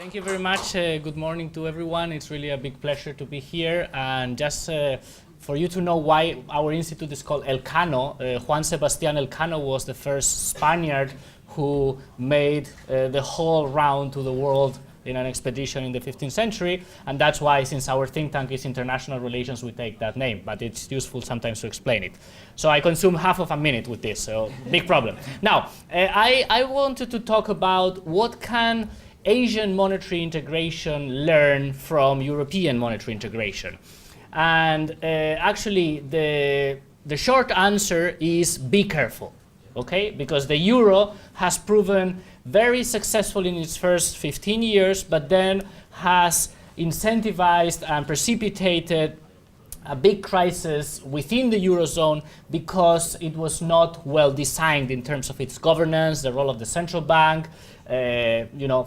Thank you very much. Good morning to everyone. It's really a big pleasure to be here. And just for you to know why our institute is called Elcano, Juan Sebastián Elcano was the first Spaniard who made the whole round to the world in an expedition in the 15th century. And that's why, since our think tank is international relations, we take that name. But it's useful sometimes to explain it. So I consume half of a minute with this, so big problem. Now, I wanted to talk about what can Asian monetary integration learn from European monetary integration. And actually, the short answer is be careful, okay? Because the euro has proven very successful in its first 15 years, but then has incentivized and precipitated a big crisis within the Eurozone because it was not well designed in terms of its governance, the role of the central bank,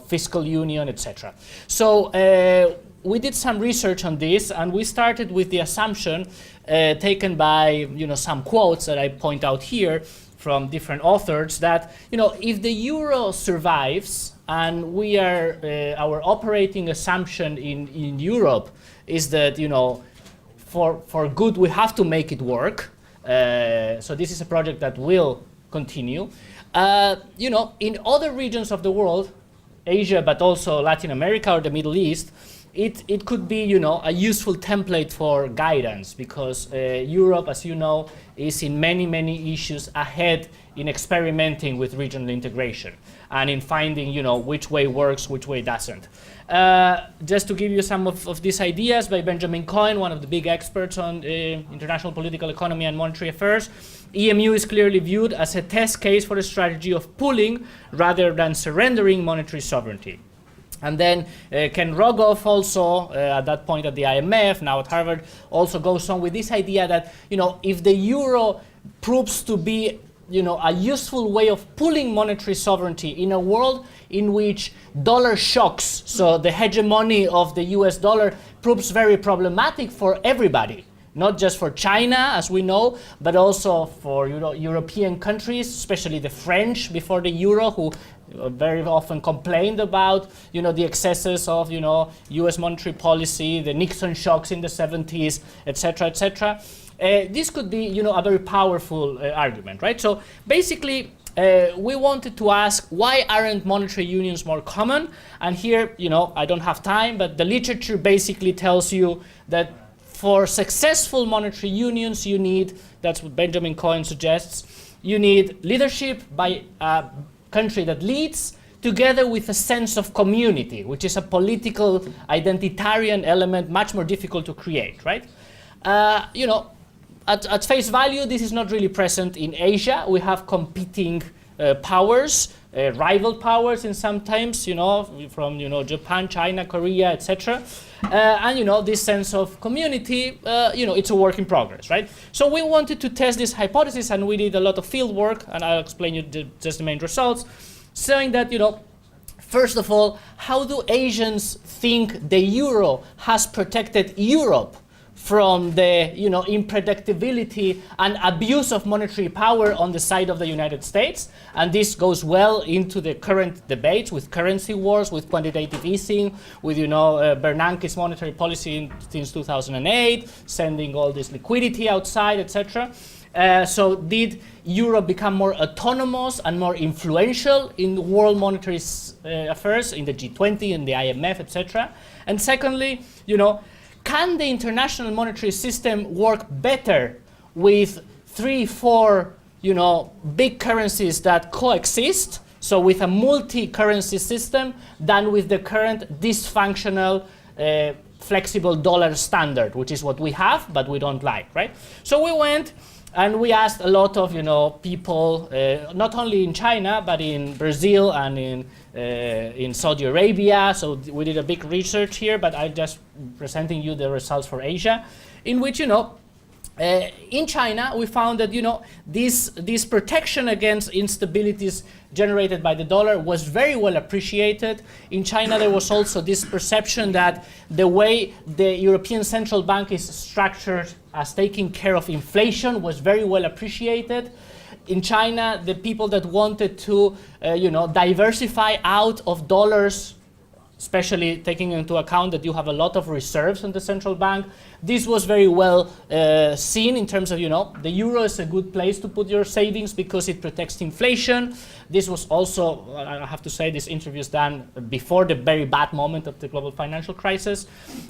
fiscal union, etc. So we did some research on this, and we started with the assumption taken by some quotes that I point out here from different authors that if the euro survives, and we are our operating assumption in Europe is that for good we have to make it work. So this is a project that will continue. In other regions of the world, Asia, but also Latin America or the Middle East, it could be, a useful template for guidance, because Europe, as you know, is in many issues ahead in experimenting with regional integration and in finding, which way works, which way doesn't. Just to give you some of these ideas by Benjamin Cohen, one of the big experts on international political economy and monetary affairs, EMU is clearly viewed as a test case for a strategy of pooling rather than surrendering monetary sovereignty. And then Ken Rogoff also, at that point at the IMF, now at Harvard, also goes on with this idea that, if the euro proves to be, a useful way of pooling monetary sovereignty in a world in which dollar shocks, so the hegemony of the US dollar, proves very problematic for everybody. Not just for China, as we know, but also for European countries, especially the French before the euro, who very often complained about the excesses of U.S. monetary policy, the Nixon shocks in the 70s, etc., etc. This could be a very powerful argument, right? So basically, we wanted to ask, why aren't monetary unions more common? And here, I don't have time, but the literature basically tells you that for successful monetary unions, you need, that's what Benjamin Cohen suggests, you need leadership by a country that leads, together with a sense of community, which is a political identitarian element much more difficult to create, right? At face value, this is not really present in Asia. We have competing powers, rival powers in sometimes, from Japan, China, Korea, etc. And this sense of community, it's a work in progress, right? So we wanted to test this hypothesis, and we did a lot of field work, and I'll explain you just the main results, showing that, first of all, how do Asians think the euro has protected Europe from the unpredictability and abuse of monetary power on the side of the United States? And this goes well into the current debates with currency wars, with quantitative easing, with Bernanke's monetary policy since 2008, sending all this liquidity outside, etc. So did Europe become more autonomous and more influential in world monetary affairs, in the G20, in the IMF, etc.? And secondly, can the international monetary system work better with 3-4, big currencies that coexist, so with a multi-currency system, than with the current dysfunctional flexible dollar standard, which is what we have, but we don't like, right? So we went and we asked a lot of, people, not only in China, but in Brazil and in Saudi Arabia. So we did a big research here, but I'm just presenting you the results for Asia, in which, in China, we found that, this protection against instabilities generated by the dollar was very well appreciated. In China, there was also this perception that the way the European Central Bank is structured as taking care of inflation was very well appreciated. In China, the people that wanted to, diversify out of dollars especially taking into account that you have a lot of reserves in the central bank. This was very well seen in terms of, the euro is a good place to put your savings because it protects inflation. This was also, I have to say, this interview is done before the very bad moment of the global financial crisis.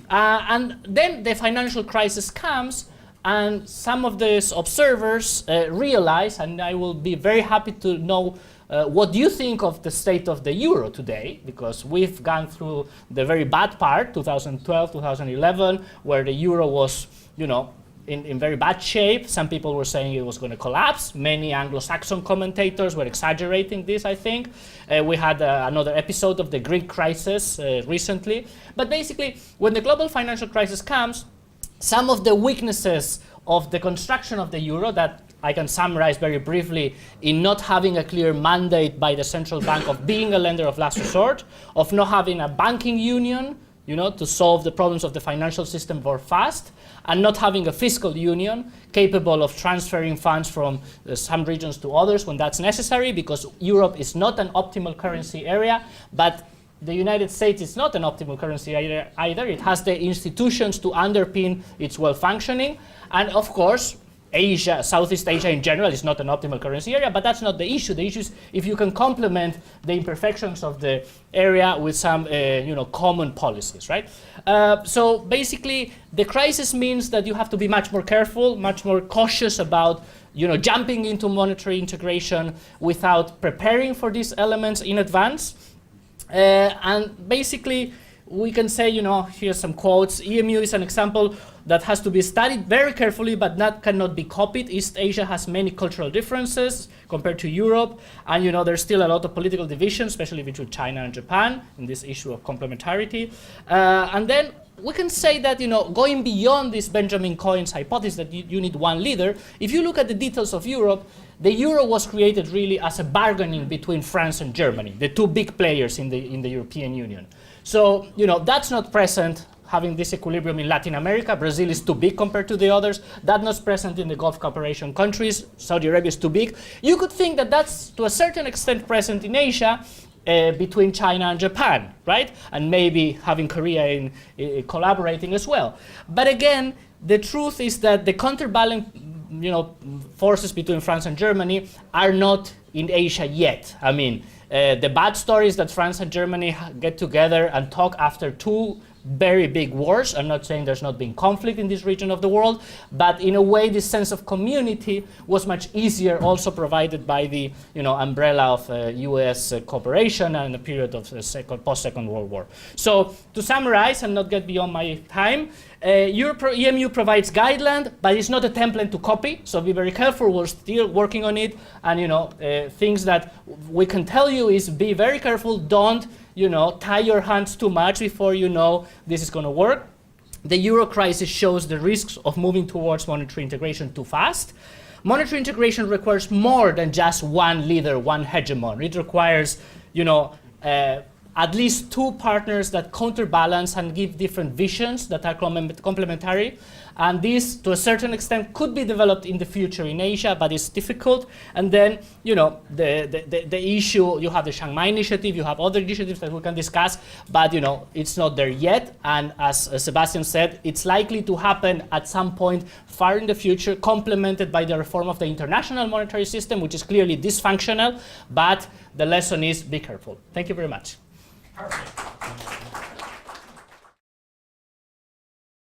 And then the financial crisis comes, and some of these observers realize, and I will be very happy to know what do you think of the state of the euro today? Because we've gone through the very bad part, 2012, 2011, where the euro was, in very bad shape. Some people were saying it was going to collapse. Many Anglo-Saxon commentators were exaggerating this, I think. We had another episode of the Greek crisis recently. But basically, when the global financial crisis comes, some of the weaknesses of the construction of the euro that I can summarize very briefly in not having a clear mandate by the central bank of being a lender of last resort, of not having a banking union, to solve the problems of the financial system more fast, and not having a fiscal union capable of transferring funds from some regions to others when that's necessary, because Europe is not an optimal currency area, but the United States is not an optimal currency either. It has the institutions to underpin its well-functioning, and of course, Asia, Southeast Asia in general is not an optimal currency area, but that's not the issue. The issue is if you can complement the imperfections of the area with some, common policies, right? So basically, the crisis means that you have to be much more careful, much more cautious about, jumping into monetary integration without preparing for these elements in advance. And basically, we can say, here's some quotes. EMU is an example that has to be studied very carefully, but cannot be copied. East Asia has many cultural differences compared to Europe, and there's still a lot of political division, especially between China and Japan, in this issue of complementarity. And then we can say that, going beyond this Benjamin Cohen's hypothesis that you need one leader, if you look at the details of Europe, the euro was created really as a bargaining between France and Germany, the two big players in the European Union. So, that's not present, having this equilibrium in Latin America. Brazil is too big compared to the others. That's not present in the Gulf cooperation countries. Saudi Arabia is too big. You could think that that's, to a certain extent, present in Asia, between China and Japan, right? And maybe having Korea collaborating as well. But again, the truth is that the counterbalance, forces between France and Germany are not in Asia yet. I mean, the bad story is that France and Germany get together and talk after two very big wars. I'm not saying there's not been conflict in this region of the world, but in a way this sense of community was much easier, also provided by the umbrella of US cooperation and the period of post-Second World War. So to summarize and not get beyond my time, EMU provides guideline, but it's not a template to copy, so be very careful. We're still working on it, and things that we can tell you is be very careful. Don't tie your hands too much before this is going to work. The euro crisis shows the risks of moving towards monetary integration too fast. Monetary integration requires more than just one leader, one hegemon. It requires, at least two partners that counterbalance and give different visions that are complementary. And this, to a certain extent, could be developed in the future in Asia, but it's difficult. And then, the issue, you have the Shanghai initiative, you have other initiatives that we can discuss, but, it's not there yet. And as Sebastian said, it's likely to happen at some point far in the future, complemented by the reform of the international monetary system, which is clearly dysfunctional. But the lesson is be careful. Thank you very much. Perfect.